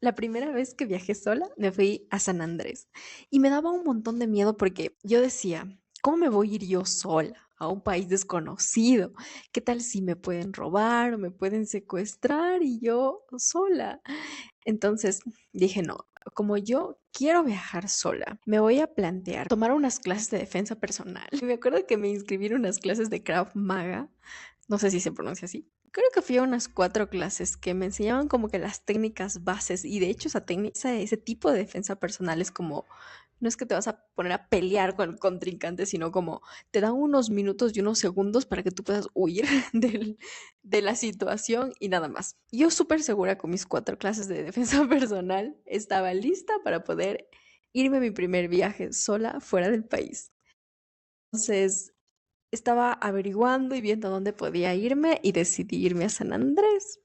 La primera vez que viajé sola, me fui a San Andrés y me daba un montón de miedo porque yo decía, ¿cómo me voy a ir yo sola a un país desconocido? ¿Qué tal si me pueden robar o me pueden secuestrar y yo sola? Entonces dije, no, como yo quiero viajar sola, me voy a plantear tomar unas clases de defensa personal. Me acuerdo que me inscribí en unas clases de Krav Maga, no sé si se pronuncia así. Creo que fui a unas 4 clases que me enseñaban como que las técnicas bases y de hecho esa técnica, ese tipo de defensa personal es como, no es que te vas a poner a pelear con el contrincante, sino como te dan unos minutos y unos segundos para que tú puedas huir de la situación y nada más. Yo súper segura con mis 4 clases de defensa personal estaba lista para poder irme a mi primer viaje sola fuera del país. Entonces, estaba averiguando y viendo a dónde podía irme y decidí irme a San Andrés.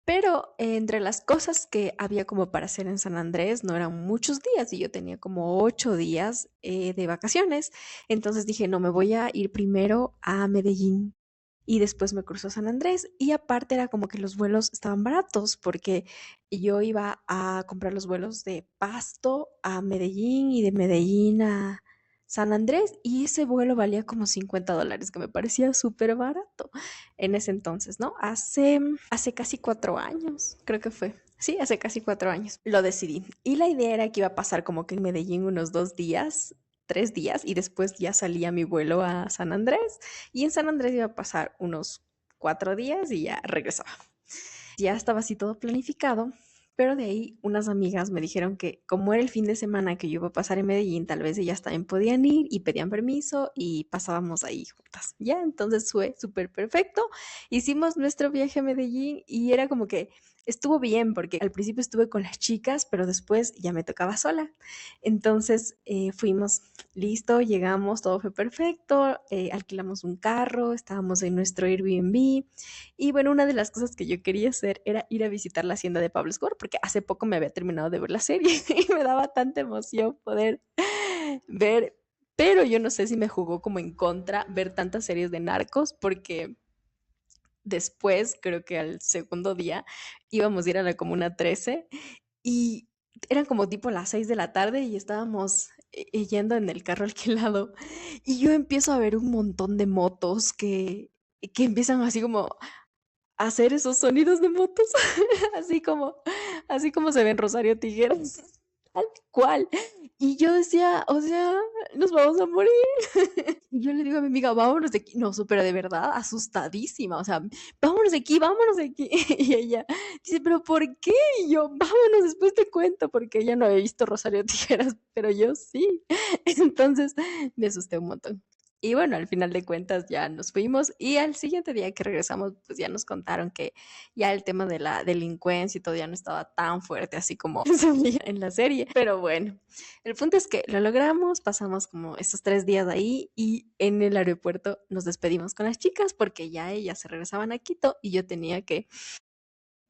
Pero entre las cosas que había como para hacer en San Andrés no eran muchos días y yo tenía como 8 días de vacaciones. Entonces dije, no, me voy a ir primero a Medellín y después me cruzo a San Andrés. Y aparte era como que los vuelos estaban baratos porque yo iba a comprar los vuelos de Pasto a Medellín y de Medellín a San Andrés y ese vuelo valía como $50, que me parecía súper barato en ese entonces, ¿no? Hace casi 4 años, creo que fue. Sí, hace casi 4 años lo decidí. Y la idea era que iba a pasar como que en Medellín unos 2 días, 3 días, y después ya salía mi vuelo a San Andrés. Y en San Andrés iba a pasar unos 4 días y ya regresaba. Ya estaba así todo planificado, pero de ahí unas amigas me dijeron que como era el fin de semana que yo iba a pasar en Medellín, tal vez ellas también podían ir y pedían permiso y pasábamos ahí juntas. Ya, entonces fue súper perfecto. Hicimos nuestro viaje a Medellín y era como que estuvo bien porque al principio estuve con las chicas, pero después ya me tocaba sola. Entonces fuimos, listo, llegamos, todo fue perfecto, alquilamos un carro, estábamos en nuestro Airbnb y bueno, una de las cosas que yo quería hacer era ir a visitar la hacienda de Pablo Escobar, porque hace poco me había terminado de ver la serie y me daba tanta emoción poder ver, pero yo no sé si me jugó como en contra ver tantas series de narcos, porque después, creo que al segundo día, íbamos a ir a la Comuna 13 y eran como tipo las 6 de la tarde y estábamos yendo en el carro alquilado y yo empiezo a ver un montón de motos que empiezan así como hacer esos sonidos de motos, así como, así como se ve en Rosario Tijeras, tal cual. Y yo decía, o sea, nos vamos a morir. Y yo le digo a mi amiga, vámonos de aquí. No, pero de verdad, asustadísima, o sea, vámonos de aquí, vámonos de aquí. Y ella dice, pero ¿por qué? Y yo, vámonos, después te cuento, porque ella no había visto Rosario Tijeras, pero yo sí. Entonces me asusté un montón. Y bueno, al final de cuentas ya nos fuimos y al siguiente día que regresamos, pues ya nos contaron que ya el tema de la delincuencia y todo ya no estaba tan fuerte así como se veía en la serie. Pero bueno, el punto es que lo logramos, pasamos como esos 3 días ahí y en el aeropuerto nos despedimos con las chicas porque ya ellas se regresaban a Quito y yo tenía que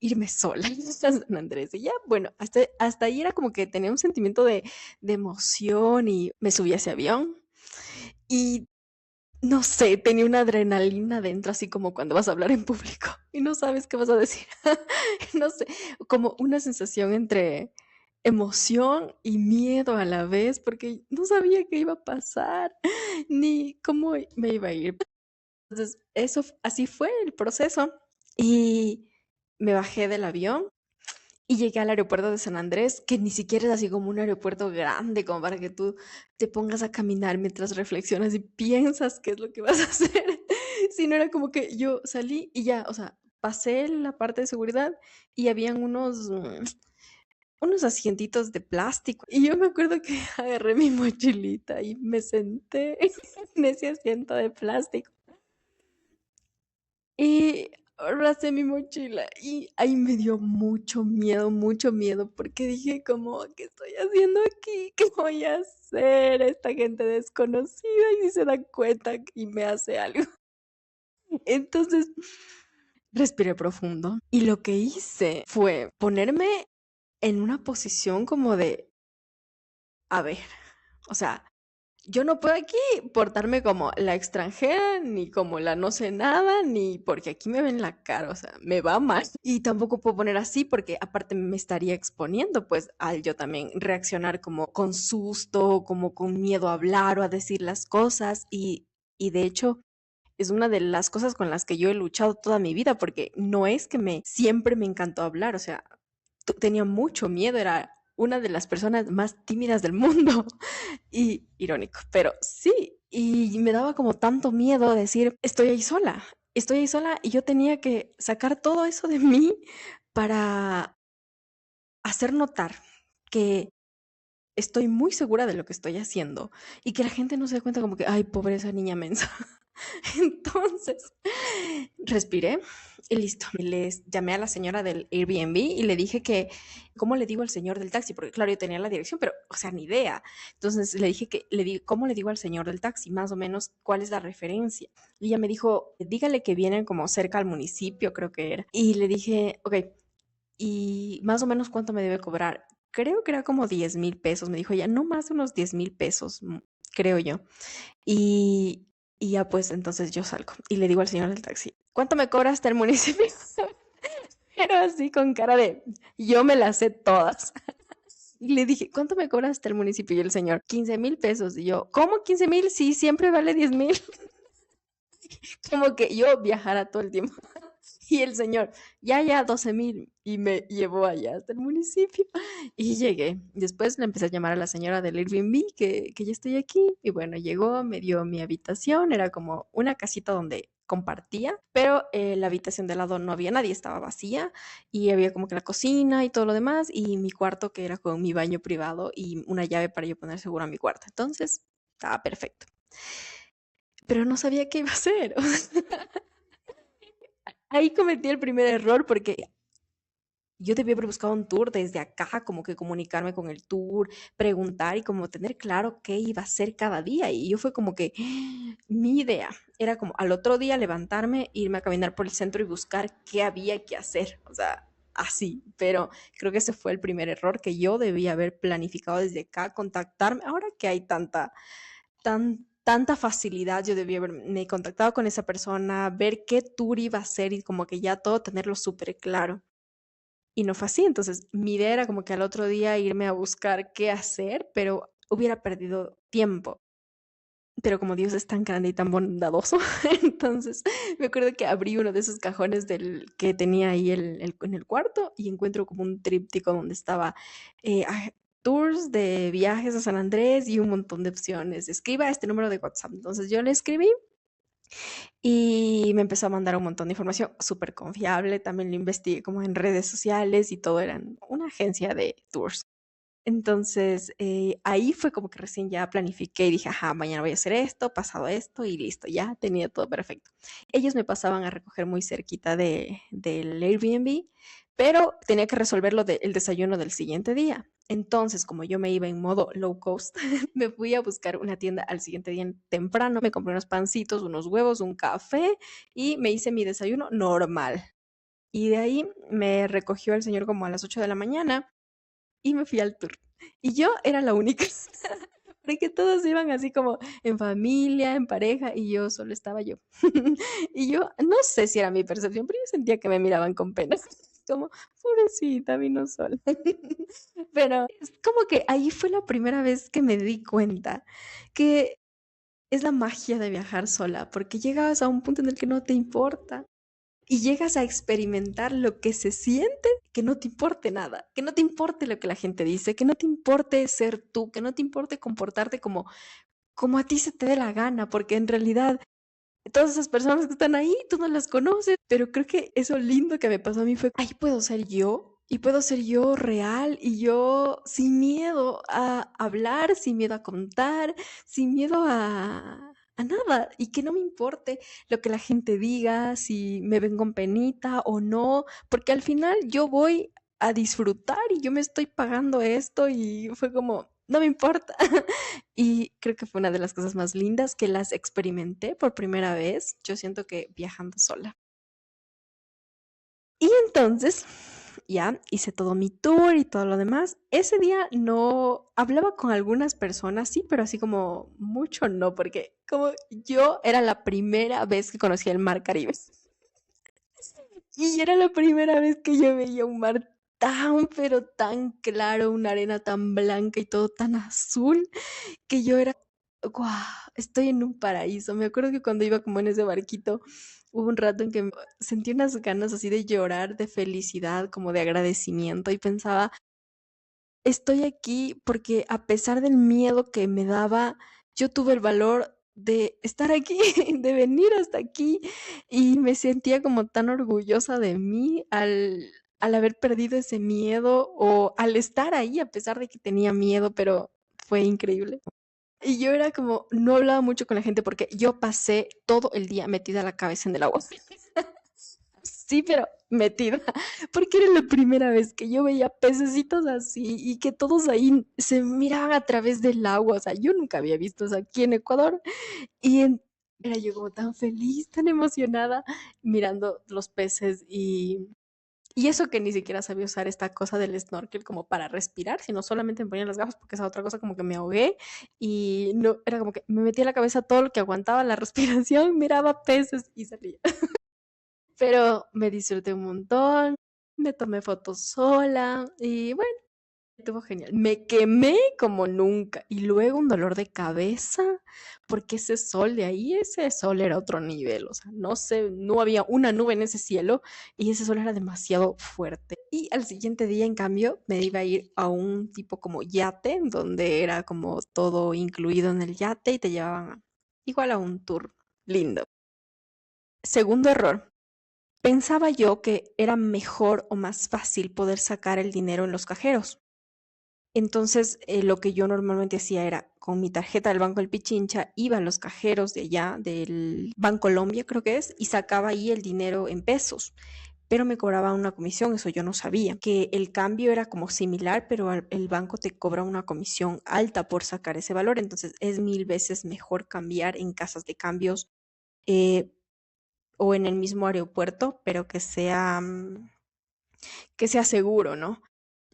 irme sola a San Andrés. Y ya, bueno, hasta ahí era como que tenía un sentimiento de emoción y me subí a ese avión. Y no sé, tenía una adrenalina dentro, así como cuando vas a hablar en público y no sabes qué vas a decir. No sé, como una sensación entre emoción y miedo a la vez, porque no sabía qué iba a pasar, ni cómo me iba a ir. Entonces, así fue el proceso. Y me bajé del avión y llegué al aeropuerto de San Andrés, que ni siquiera es así como un aeropuerto grande, como para que tú te pongas a caminar mientras reflexionas y piensas qué es lo que vas a hacer. Sino era como que yo salí y ya, o sea, pasé la parte de seguridad y habían unos asientitos de plástico. Y yo me acuerdo que agarré mi mochilita y me senté en ese asiento de plástico. Y abracé mi mochila y ahí me dio mucho miedo, porque dije como, ¿qué estoy haciendo aquí? ¿Qué voy a hacer? Esta gente desconocida y si se dan cuenta y me hace algo. Entonces respiré profundo y lo que hice fue ponerme en una posición como de, a ver, o sea, yo no puedo aquí portarme como la extranjera, ni como la no sé nada, ni porque aquí me ven la cara, o sea, me va mal. Y tampoco puedo poner así porque aparte me estaría exponiendo, pues, al yo también reaccionar como con susto, como con miedo a hablar o a decir las cosas. Y de hecho, es una de las cosas con las que yo he luchado toda mi vida, porque no es que siempre me encantó hablar, o sea, tenía mucho miedo, era una de las personas más tímidas del mundo. Y irónico, pero sí, y me daba como tanto miedo decir, estoy ahí sola y yo tenía que sacar todo eso de mí para hacer notar que estoy muy segura de lo que estoy haciendo y que la gente no se dé cuenta como que, ay, pobre esa niña mensa. Entonces, respiré y listo. Y les llamé a la señora del Airbnb y le dije que, ¿cómo le digo al señor del taxi? Porque claro, yo tenía la dirección, pero, o sea, ni idea. Entonces le dije ¿cómo le digo al señor del taxi? Más o menos, ¿cuál es la referencia? Y ella me dijo, dígale que vienen como cerca al municipio, creo que era. Y le dije, ok, y más o menos cuánto me debe cobrar. Creo que era como 10,000 pesos, me dijo ella, no más de unos 10,000 pesos, creo yo. Y, y ya pues entonces yo salgo y le digo al señor del taxi, ¿cuánto me cobra hasta el municipio? Pero así con cara de, yo me las sé todas. Y le dije, ¿cuánto me cobra hasta el municipio? Y el señor, 15,000 pesos. Y yo, ¿cómo 15,000? Sí, siempre vale 10,000. Como que yo viajara todo el tiempo. Y el señor, ya, 12,000. Y me llevó allá hasta el municipio. Y llegué. Después le empecé a llamar a la señora del Airbnb que ya estoy aquí. Y bueno, llegó, me dio mi habitación. Era como una casita donde compartía, pero la habitación de lado no había nadie, estaba vacía y había como que la cocina y todo lo demás y mi cuarto que era con mi baño privado y una llave para yo poner seguro a mi cuarto. Entonces, estaba perfecto. Pero no sabía qué iba a hacer. Ahí cometí el primer error porque yo debí haber buscado un tour desde acá, como que comunicarme con el tour, preguntar y como tener claro qué iba a hacer cada día. Y yo fue como que mi idea era como al otro día levantarme, irme a caminar por el centro y buscar qué había que hacer. O sea, así. Pero creo que ese fue el primer error que yo debía haber planificado desde acá, contactarme. Ahora que hay tanta facilidad, yo debía haberme contactado con esa persona, ver qué tour iba a hacer y como que ya todo tenerlo súper claro. Y no fue así, entonces mi idea era como que al otro día irme a buscar qué hacer, pero hubiera perdido tiempo. Pero como Dios es tan grande y tan bondadoso, entonces me acuerdo que abrí uno de esos cajones que tenía ahí en el cuarto y encuentro como un tríptico donde estaba tours de viajes a San Andrés y un montón de opciones. Escriba a este número de WhatsApp. Entonces yo le escribí y me empezó a mandar un montón de información súper confiable. También lo investigué como en redes sociales y todo era una agencia de tours. Entonces, ahí fue como que recién ya planifiqué y dije, ajá, mañana voy a hacer esto, pasado esto y listo, ya tenía todo perfecto. Ellos me pasaban a recoger muy cerquita del Airbnb, pero tenía que resolver el desayuno del siguiente día. Entonces, como yo me iba en modo low cost, me fui a buscar una tienda al siguiente día temprano, me compré unos pancitos, unos huevos, un café y me hice mi desayuno normal. Y de ahí me recogió el señor como a las 8 de la mañana y me fui al tour. Y yo era la única, porque todos iban así como en familia, en pareja, y yo solo estaba yo. Y yo no sé si era mi percepción, pero yo sentía que me miraban con pena, como, pobrecita, vino sola. Pero es como que ahí fue la primera vez que me di cuenta que es la magia de viajar sola, porque llegas a un punto en el que no te importa y llegas a experimentar lo que se siente, que no te importe nada, que no te importe lo que la gente dice, que no te importe ser tú, que no te importe comportarte como a ti se te dé la gana, porque en realidad todas esas personas que están ahí, tú no las conoces, pero creo que eso lindo que me pasó a mí fue, ahí puedo ser yo. Y puedo ser yo real y yo sin miedo a hablar, sin miedo a contar, sin miedo a nada. Y que no me importe lo que la gente diga, si me ven con penita o no, porque al final yo voy a disfrutar y yo me estoy pagando esto y fue como, no me importa. Y creo que fue una de las cosas más lindas que las experimenté por primera vez. Yo siento que viajando sola. Y entonces, ya hice todo mi tour y todo lo demás. Ese día no hablaba con algunas personas, sí, pero así como mucho no, porque como yo era la primera vez que conocía el mar Caribe. Y era la primera vez que yo veía un mar tan, pero tan claro, una arena tan blanca y todo tan azul, que yo era, guau, estoy en un paraíso. Me acuerdo que cuando iba como en ese barquito, hubo un rato en que sentí unas ganas así de llorar, de felicidad, como de agradecimiento, y pensaba, estoy aquí porque a pesar del miedo que me daba, yo tuve el valor de estar aquí, de venir hasta aquí y me sentía como tan orgullosa de mí al haber perdido ese miedo o al estar ahí a pesar de que tenía miedo, pero fue increíble. Y yo era como, no hablaba mucho con la gente porque yo pasé todo el día metida la cabeza en el agua. Sí, pero metida, porque era la primera vez que yo veía pececitos así y que todos ahí se miraban a través del agua. O sea, yo nunca había visto eso aquí en Ecuador y era yo como tan feliz, tan emocionada mirando los peces y eso que ni siquiera sabía usar esta cosa del snorkel como para respirar, sino solamente me ponía las gafas porque esa otra cosa como que me ahogué y no, era como que me metía en la cabeza todo lo que aguantaba la respiración, miraba peces y salía. Pero me disfruté un montón, me tomé fotos sola y bueno, estuvo genial. Me quemé como nunca y luego un dolor de cabeza porque ese sol de ahí, ese sol era otro nivel, o sea, no sé, no había una nube en ese cielo y ese sol era demasiado fuerte. Y al siguiente día, en cambio, me iba a ir a un tipo como yate, donde era como todo incluido en el yate y te llevaban igual a un tour lindo. Segundo error. Pensaba yo que era mejor o más fácil poder sacar el dinero en los cajeros. Entonces, lo que yo normalmente hacía era, con mi tarjeta del Banco del Pichincha, iba a los cajeros de allá, del Banco Colombia creo que es, y sacaba ahí el dinero en pesos, pero me cobraba una comisión, eso yo no sabía, que el cambio era como similar, pero el banco te cobra una comisión alta por sacar ese valor, entonces es mil veces mejor cambiar en casas de cambios eh, o en el mismo aeropuerto, pero que sea seguro, ¿no?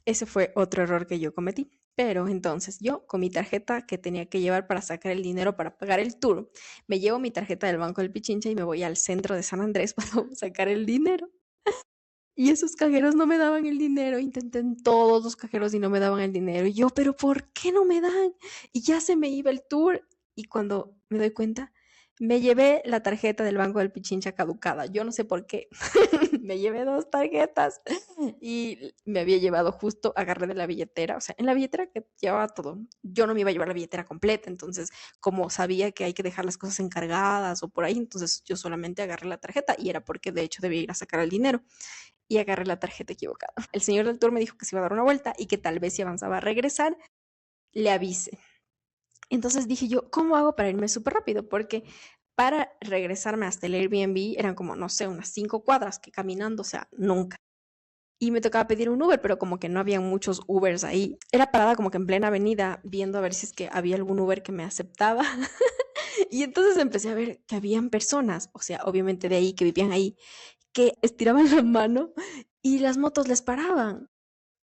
Ese fue otro error que yo cometí. Pero entonces yo con mi tarjeta que tenía que llevar para sacar el dinero para pagar el tour, me llevo mi tarjeta del Banco del Pichincha y me voy al centro de San Andrés para sacar el dinero. Y esos cajeros no me daban el dinero. Intenté en todos los cajeros y no me daban el dinero. Y yo, pero ¿por qué no me dan? Y ya se me iba el tour. Y cuando me doy cuenta, me llevé la tarjeta del Banco del Pichincha caducada. Yo no sé por qué. Me llevé dos tarjetas y me había llevado justo, agarré de la billetera, o sea, en la billetera que llevaba todo. Yo no me iba a llevar la billetera completa, entonces, como sabía que hay que dejar las cosas encargadas o por ahí, entonces yo solamente agarré la tarjeta y era porque de hecho debía ir a sacar el dinero y agarré la tarjeta equivocada. El señor del tour me dijo que se iba a dar una vuelta y que tal vez si avanzaba a regresar, le avise. Entonces dije yo, ¿cómo hago para irme súper rápido? Porque para regresarme hasta el Airbnb eran como, no sé, unas 5 cuadras que caminando, o sea, nunca. Y me tocaba pedir un Uber, pero como que no había muchos Ubers ahí. Era parada como que en plena avenida, viendo a ver si es que había algún Uber que me aceptaba. Y entonces empecé a ver que habían personas, o sea, obviamente de ahí, que vivían ahí, que estiraban la mano y las motos les paraban.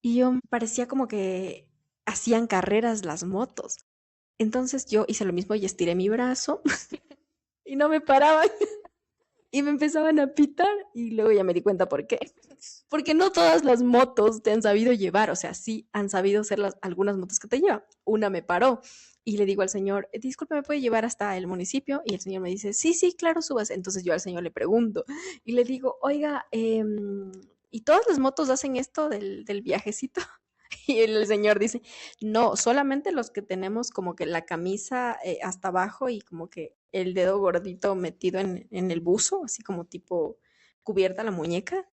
Y yo parecía como que hacían carreras las motos. Entonces yo hice lo mismo y estiré mi brazo y no me paraban y me empezaban a pitar y luego ya me di cuenta por qué. Porque no todas las motos te han sabido llevar, o sea, sí han sabido ser algunas motos que te llevan. Una me paró y le digo al señor, disculpe, ¿me puede llevar hasta el municipio? Y el señor me dice, sí, sí, claro, subas. Entonces yo al señor le pregunto y le digo, oiga, ¿y todas las motos hacen esto del viajecito? Y el señor dice, no, solamente los que tenemos como que la camisa hasta abajo y como que el dedo gordito metido en el buzo, así como tipo cubierta la muñeca.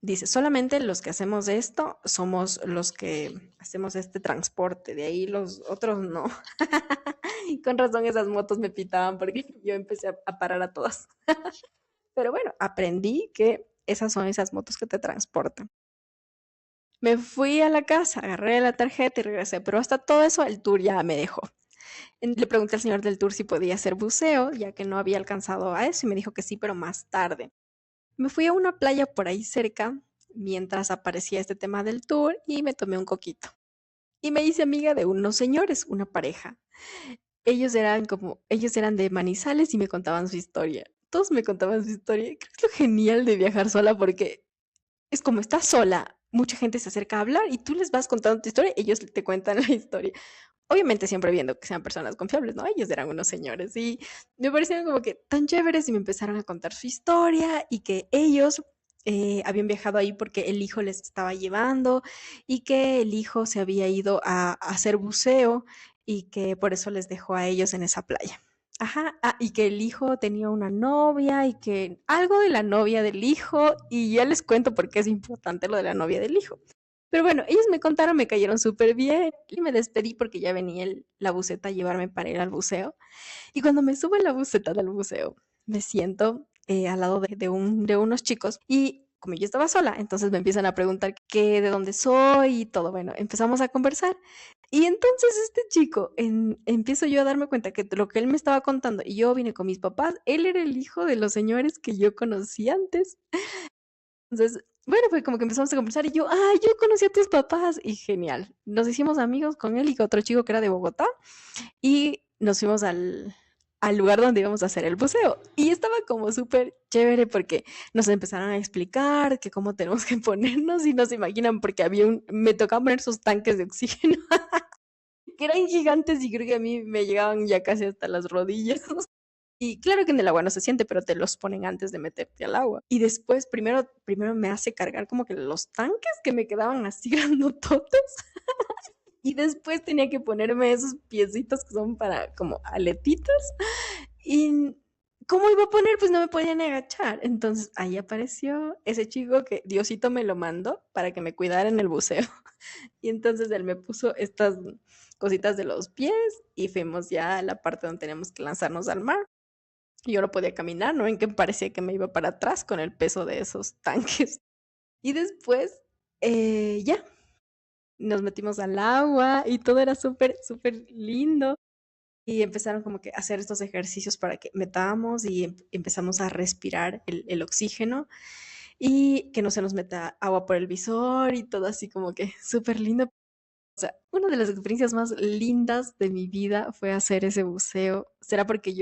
Dice, solamente los que hacemos esto somos los que hacemos este transporte, de ahí los otros no. Y con razón esas motos me pitaban porque yo empecé a parar a todas. Pero bueno, aprendí que esas son esas motos que te transportan. Me fui a la casa, agarré la tarjeta y regresé, pero hasta todo eso el tour ya me dejó. Le pregunté al señor del tour si podía hacer buceo, ya que no había alcanzado a eso, y me dijo que sí, pero más tarde. Me fui a una playa por ahí cerca mientras aparecía este tema del tour y me tomé un coquito. Y me hice amiga de unos señores, una pareja. Ellos eran de Manizales y me contaban su historia. Todos me contaban su historia. Creo que es lo genial de viajar sola porque es como estás sola, mucha gente se acerca a hablar y tú les vas contando tu historia, ellos te cuentan la historia. Obviamente siempre viendo que sean personas confiables, ¿no? Ellos eran unos señores y me parecieron como que tan chéveres y me empezaron a contar su historia y que ellos habían viajado ahí porque el hijo les estaba llevando y que el hijo se había ido a hacer buceo y que por eso les dejó a ellos en esa playa. Ajá, y que el hijo tenía una novia y que algo de la novia del hijo, y ya les cuento por qué es importante lo de la novia del hijo. Pero bueno, ellos me contaron, me cayeron súper bien y me despedí porque ya venía la buceta a llevarme para ir al buceo. Y cuando me subo en la buceta del buceo, me siento al lado de unos chicos y como yo estaba sola, entonces me empiezan a preguntar qué, de dónde soy y todo. Bueno, empezamos a conversar. Y entonces este chico, empiezo yo a darme cuenta que lo que él me estaba contando, y yo vine con mis papás, él era el hijo de los señores que yo conocí antes. Entonces, bueno, fue como que empezamos a conversar y yo, ay, yo conocí a tus papás y genial. Nos hicimos amigos con él y con otro chico que era de Bogotá y nos fuimos al lugar donde íbamos a hacer el buceo. Y estaba como súper chévere porque nos empezaron a explicar que cómo tenemos que ponernos y no se imaginan porque me tocaba poner sus tanques de oxígeno que eran gigantes y creo que a mí me llegaban ya casi hasta las rodillas. Y claro que en el agua no se siente, pero te los ponen antes de meterte al agua. Y después, primero me hace cargar como que los tanques que me quedaban así grandototes. Y después tenía que ponerme esos piecitos que son para como aletitas. Y ¿cómo iba a poner? Pues no me podía ni agachar. Entonces ahí apareció ese chico que Diosito me lo mandó para que me cuidara en el buceo. Y entonces él me puso estas cositas de los pies y fuimos ya a la parte donde teníamos que lanzarnos al mar. Y yo no podía caminar, ¿no? En que parecía que me iba para atrás con el peso de esos tanques. Y después, ya, nos metimos al agua y todo era súper, súper lindo. Y empezaron como que a hacer estos ejercicios para que metamos y empezamos a respirar el oxígeno y que no se nos meta agua por el visor y todo así como que súper lindo. O sea, una de las experiencias más lindas de mi vida fue hacer ese buceo. Será porque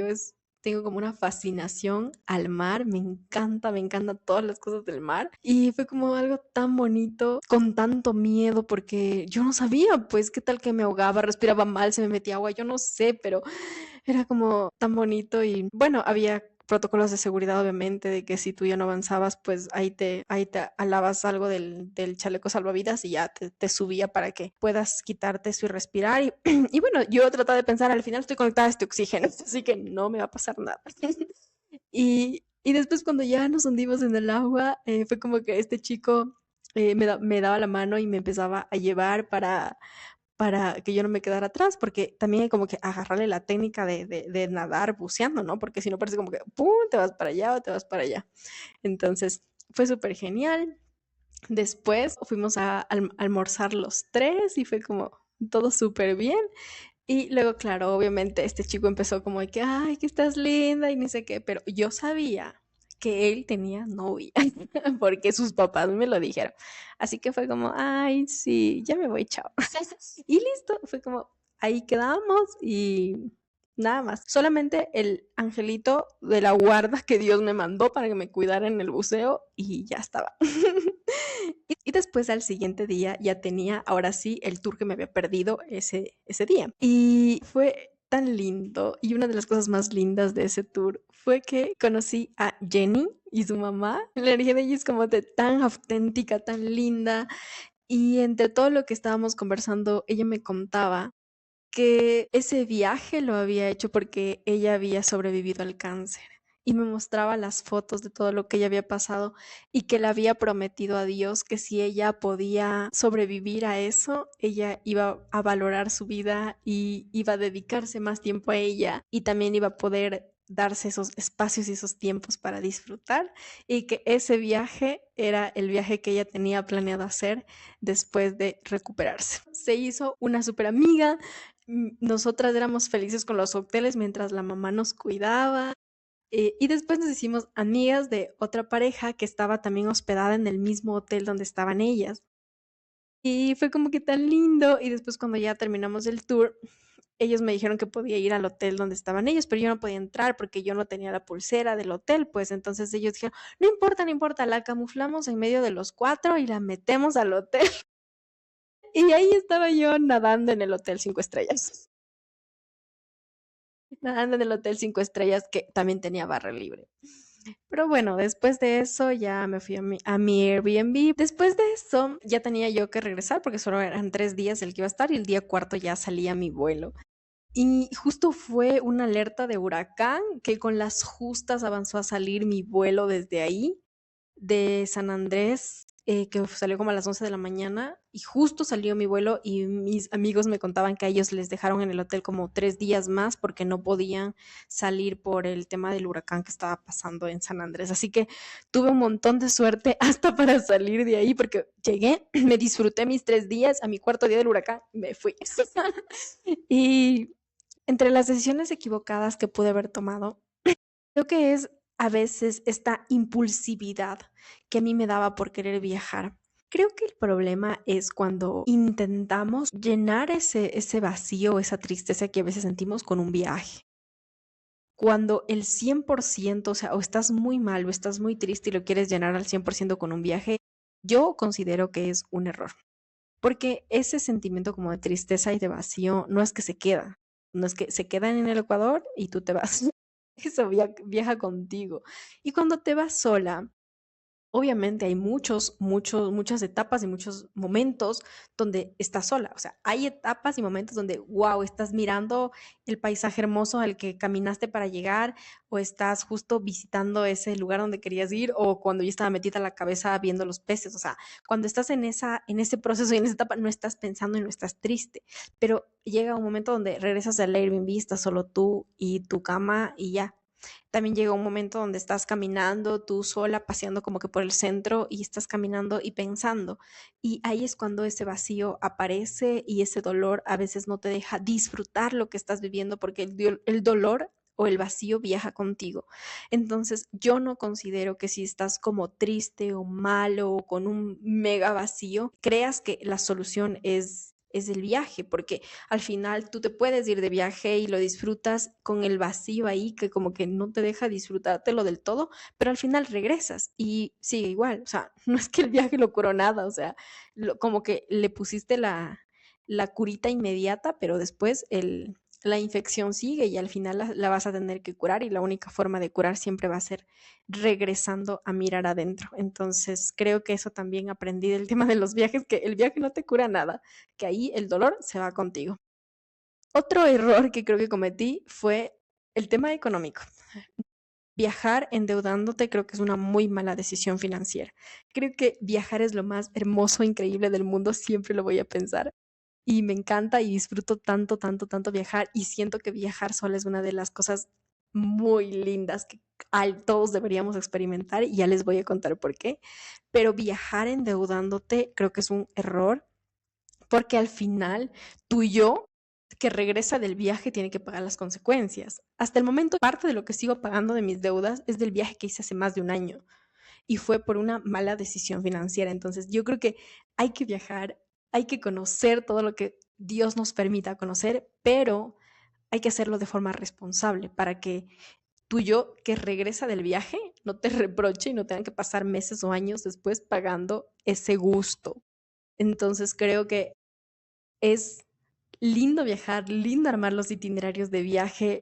tengo como una fascinación al mar, me encantan todas las cosas del mar. Y fue como algo tan bonito, con tanto miedo, porque yo no sabía, pues, qué tal que me ahogaba, respiraba mal, se me metía agua, yo no sé, pero era como tan bonito y bueno, había protocolos de seguridad, obviamente, de que si tú ya no avanzabas, pues ahí te alabas algo del chaleco salvavidas y ya te subía para que puedas quitarte eso y respirar. Y, y bueno, yo trataba de pensar, al final estoy conectada a este oxígeno, así que no me va a pasar nada. Y después cuando ya nos hundimos en el agua, fue como que este chico me daba la mano y me empezaba a llevar para que yo no me quedara atrás, porque también hay como que agarrarle la técnica de nadar buceando, ¿no? Porque si no parece como que, ¡pum!, te vas para allá o te vas para allá. Entonces, fue súper genial. Después fuimos a almorzar los tres y fue como todo súper bien. Y luego, claro, obviamente este chico empezó como de que, ay, que estás linda y ni sé qué, pero yo sabía que él tenía novia, porque sus papás me lo dijeron. Así que fue como, ay, sí, ya me voy, chao. Y listo, fue como, ahí quedamos y nada más. Solamente el angelito de la guarda que Dios me mandó para que me cuidara en el buceo y ya estaba. Y después al siguiente día ya tenía, ahora sí, el tour que me había perdido ese día. Y fue tan lindo. Y una de las cosas más lindas de ese tour fue que conocí a Jenny y su mamá. La energía de ella es como de tan auténtica, tan linda. Y entre todo lo que estábamos conversando, ella me contaba que ese viaje lo había hecho porque ella había sobrevivido al cáncer y me mostraba las fotos de todo lo que ella había pasado y que le había prometido a Dios que si ella podía sobrevivir a eso, ella iba a valorar su vida y iba a dedicarse más tiempo a ella y también iba a poder darse esos espacios y esos tiempos para disfrutar y que ese viaje era el viaje que ella tenía planeado hacer después de recuperarse. Se hizo una super amiga, nosotras éramos felices con los hoteles mientras la mamá nos cuidaba. Y después nos hicimos amigas de otra pareja que estaba también hospedada en el mismo hotel donde estaban ellas. Y fue como que tan lindo. Y después cuando ya terminamos el tour, ellos me dijeron que podía ir al hotel donde estaban ellos, pero yo no podía entrar porque yo no tenía la pulsera del hotel, pues entonces ellos dijeron, no importa, no importa, la camuflamos en medio de los cuatro y la metemos al hotel. Y ahí estaba yo nadando en el hotel 5 estrellas, nadando en el hotel 5 estrellas que también tenía barra libre. Pero bueno, después de eso ya me fui a mi Airbnb. Después de eso ya tenía yo que regresar porque solo eran 3 días el que iba a estar y el día cuarto ya salía mi vuelo. Y justo fue una alerta de huracán que con las justas avanzó a salir mi vuelo desde ahí, de San Andrés, que salió como a las 11 de la mañana, y justo salió mi vuelo y mis amigos me contaban que a ellos les dejaron en el hotel como 3 días más porque no podían salir por el tema del huracán que estaba pasando en San Andrés. Así que tuve un montón de suerte hasta para salir de ahí porque llegué, me disfruté mis 3 días, a mi cuarto día del huracán me fui. Y entre las decisiones equivocadas que pude haber tomado, creo que es a veces esta impulsividad que a mí me daba por querer viajar. Creo que el problema es cuando intentamos llenar ese vacío, esa tristeza que a veces sentimos con un viaje. Cuando el 100%, o sea, o estás muy mal o estás muy triste y lo quieres llenar al 100% con un viaje, yo considero que es un error. Porque ese sentimiento como de tristeza y de vacío no es que se queda, no es que se quedan en el Ecuador y tú te vas. Eso viaja contigo. Y cuando te vas sola, obviamente hay muchas etapas y muchos momentos donde estás sola. O sea, hay etapas y momentos donde, wow, estás mirando el paisaje hermoso al que caminaste para llegar, o estás justo visitando ese lugar donde querías ir, o cuando ya estaba metida la cabeza viendo los peces. O sea, cuando estás en ese proceso y en esa etapa, no estás pensando y no estás triste. Pero llega un momento donde regresas al Airbnb, estás solo tú y tu cama y ya. También llega un momento donde estás caminando tú sola, paseando como que por el centro y estás caminando y pensando. Y ahí es cuando ese vacío aparece y ese dolor a veces no te deja disfrutar lo que estás viviendo porque el dolor o el vacío viaja contigo. Entonces, yo no considero que si estás como triste o malo o con un mega vacío, creas que la solución es el viaje, porque al final tú te puedes ir de viaje y lo disfrutas con el vacío ahí que como que no te deja disfrutártelo del todo, pero al final regresas y sigue igual. O sea, no es que el viaje lo curó nada, o sea, como que le pusiste la curita inmediata, pero después la infección sigue y al final la vas a tener que curar y la única forma de curar siempre va a ser regresando a mirar adentro. Entonces, creo que eso también aprendí del tema de los viajes, que el viaje no te cura nada, que ahí el dolor se va contigo. Otro error que creo que cometí fue el tema económico. Viajar endeudándote creo que es una muy mala decisión financiera. Creo que viajar es lo más hermoso, increíble del mundo, siempre lo voy a pensar. Y me encanta y disfruto tanto, tanto, tanto viajar y siento que viajar sola es una de las cosas muy lindas que todos deberíamos experimentar y ya les voy a contar por qué. Pero viajar endeudándote creo que es un error porque al final tú y yo que regresa del viaje tiene que pagar las consecuencias. Hasta el momento, parte de lo que sigo pagando de mis deudas es del viaje que hice hace más de un año y fue por una mala decisión financiera. Entonces, yo creo que hay que viajar, hay que conocer todo lo que Dios nos permita conocer, pero hay que hacerlo de forma responsable para que tú y yo que regresa del viaje no te reproche y no tengan que pasar meses o años después pagando ese gusto. Entonces, creo que es lindo viajar, lindo armar los itinerarios de viaje,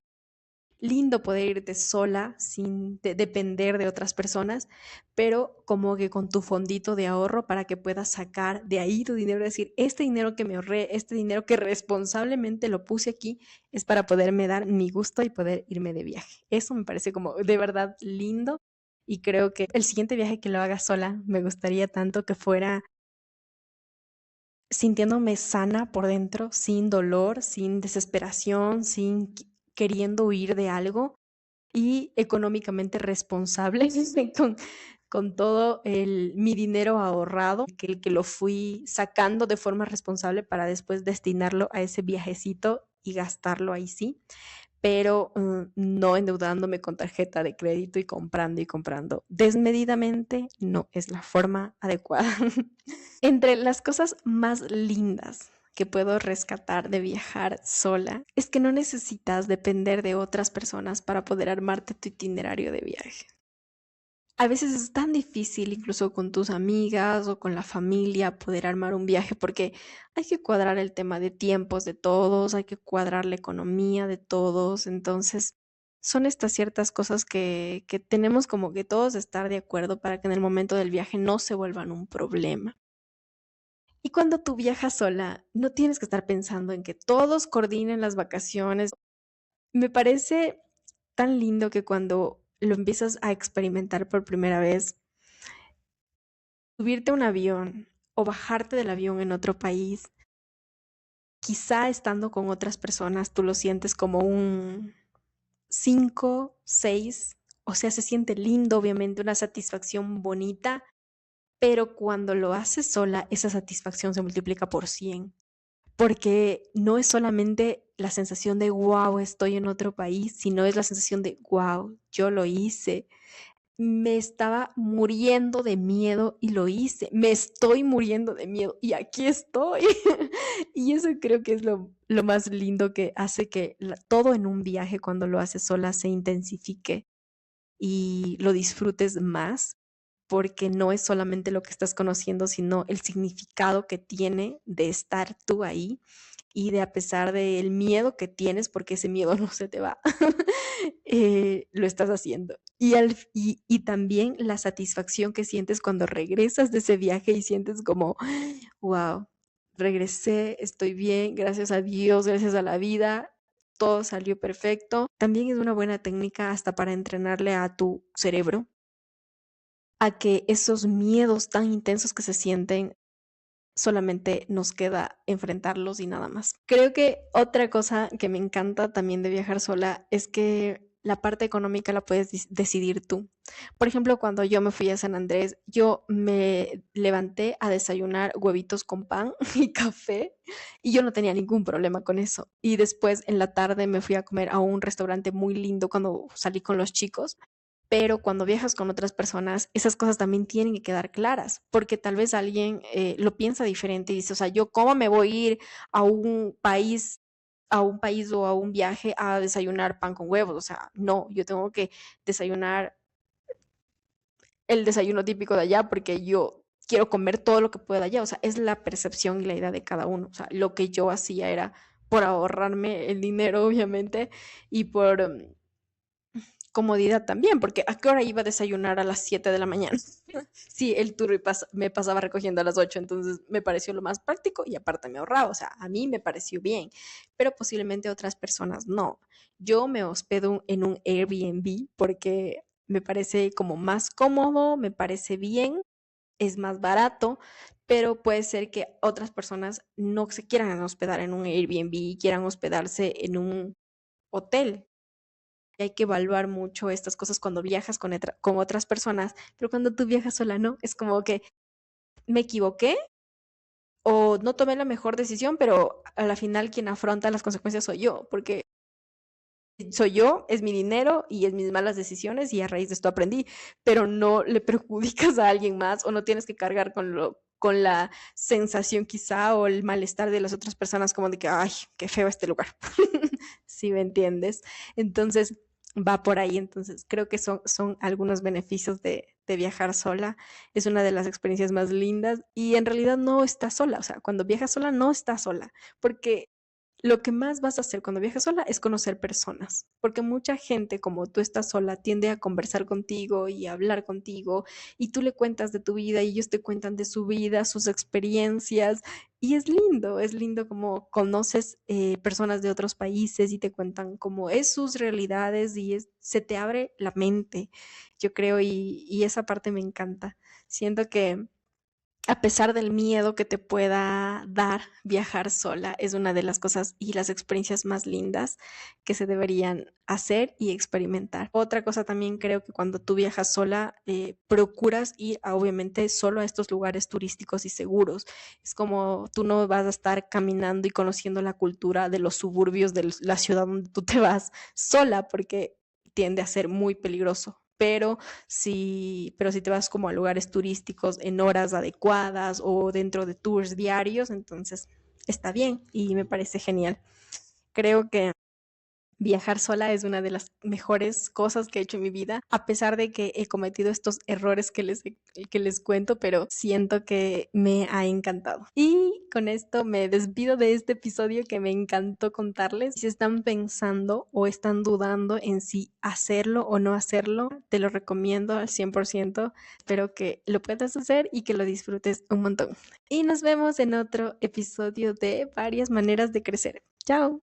lindo poder irte sola sin depender de otras personas, pero como que con tu fondito de ahorro para que puedas sacar de ahí tu dinero, decir, este dinero que me ahorré, este dinero que responsablemente lo puse aquí, es para poderme dar mi gusto y poder irme de viaje. Eso me parece como de verdad lindo y creo que el siguiente viaje que lo haga sola me gustaría tanto que fuera sintiéndome sana por dentro, sin dolor, sin desesperación, sin queriendo huir de algo y económicamente responsable con, con todo mi dinero ahorrado, que lo fui sacando de forma responsable para después destinarlo a ese viajecito y gastarlo ahí sí. pero no endeudándome con tarjeta de crédito y comprando desmedidamente no es la forma adecuada. Entre las cosas más lindas que puedo rescatar de viajar sola es que no necesitas depender de otras personas para poder armarte tu itinerario de viaje. A veces es tan difícil, incluso con tus amigas o con la familia, poder armar un viaje porque hay que cuadrar el tema de tiempos de todos, hay que cuadrar la economía de todos. Entonces, son estas ciertas cosas que tenemos como que todos estar de acuerdo para que en el momento del viaje no se vuelvan un problema. Y cuando tú viajas sola, no tienes que estar pensando en que todos coordinen las vacaciones. Me parece tan lindo que cuando lo empiezas a experimentar por primera vez, subirte a un avión o bajarte del avión en otro país, quizá estando con otras personas, tú lo sientes como un 5, 6, o sea, se siente lindo, obviamente, una satisfacción bonita, pero cuando lo haces sola, esa satisfacción se multiplica por 100. Porque no es solamente la sensación de wow, estoy en otro país, sino es la sensación de wow, yo lo hice. Me estaba muriendo de miedo y lo hice. Me estoy muriendo de miedo y aquí estoy. Y eso creo que es lo más lindo que hace que todo en un viaje cuando lo haces sola se intensifique y lo disfrutes más, porque no es solamente lo que estás conociendo, sino el significado que tiene de estar tú ahí y de a pesar del miedo que tienes, porque ese miedo no se te va, lo estás haciendo. Y también la satisfacción que sientes cuando regresas de ese viaje y sientes como, wow, regresé, estoy bien, gracias a Dios, gracias a la vida, todo salió perfecto. También es una buena técnica hasta para entrenarle a tu cerebro a que esos miedos tan intensos que se sienten solamente nos queda enfrentarlos y nada más. Creo que otra cosa que me encanta también de viajar sola es que la parte económica la puedes decidir tú. Por ejemplo, cuando yo me fui a San Andrés, yo me levanté a desayunar huevitos con pan y café y yo no tenía ningún problema con eso. Y después en la tarde me fui a comer a un restaurante muy lindo cuando salí con los chicos, pero cuando viajas con otras personas, esas cosas también tienen que quedar claras, porque tal vez alguien lo piensa diferente y dice, o sea, yo cómo me voy a ir a un país o a un viaje a desayunar pan con huevos, o sea, no, yo tengo que desayunar el desayuno típico de allá porque yo quiero comer todo lo que pueda allá, o sea, es la percepción y la idea de cada uno, o sea, lo que yo hacía era por ahorrarme el dinero, obviamente, y por comodidad también, porque ¿a qué hora iba a desayunar a las 7 de la mañana? Sí, el tour me pasaba recogiendo a las 8, entonces me pareció lo más práctico y aparte me ahorraba, o sea, a mí me pareció bien, pero posiblemente otras personas no. Yo me hospedo en un Airbnb porque me parece como más cómodo, me parece bien, es más barato, pero puede ser que otras personas no se quieran hospedar en un Airbnb, quieran hospedarse en un hotel. Hay que evaluar mucho estas cosas cuando viajas con otras personas, pero cuando tú viajas sola, ¿no? Es como que me equivoqué o no tomé la mejor decisión, pero a la final quien afronta las consecuencias soy yo, porque soy yo, es mi dinero y es mis malas decisiones y a raíz de esto aprendí, pero no le perjudicas a alguien más o no tienes que cargar con la sensación quizá o el malestar de las otras personas como de que, ay, qué feo este lugar. Si me entiendes. Entonces, va por ahí. Entonces, creo que son algunos beneficios de viajar sola. Es una de las experiencias más lindas y en realidad no estás sola. O sea, cuando viajas sola, no estás sola, porque lo que más vas a hacer cuando viajas sola es conocer personas, porque mucha gente, como tú estás sola, tiende a conversar contigo y a hablar contigo, y tú le cuentas de tu vida y ellos te cuentan de su vida, sus experiencias, y es lindo como conoces personas de otros países y te cuentan cómo es sus realidades y se te abre la mente, yo creo, y esa parte me encanta. Siento que A pesar del miedo que te pueda dar viajar sola, es una de las cosas y las experiencias más lindas que se deberían hacer y experimentar. Otra cosa también creo que cuando tú viajas sola, procuras ir obviamente solo a estos lugares turísticos y seguros. Es como tú no vas a estar caminando y conociendo la cultura de los suburbios de la ciudad donde tú te vas sola porque tiende a ser muy peligroso. Pero si te vas como a lugares turísticos en horas adecuadas o dentro de tours diarios, entonces está bien y me parece genial. Creo que viajar sola es una de las mejores cosas que he hecho en mi vida, a pesar de que he cometido estos errores que les cuento, pero siento que me ha encantado. Y con esto me despido de este episodio que me encantó contarles. Si están pensando o están dudando en si hacerlo o no hacerlo, te lo recomiendo al 100%. Espero que lo puedas hacer y que lo disfrutes un montón. Y nos vemos en otro episodio de Varias Maneras de Crecer. Chao.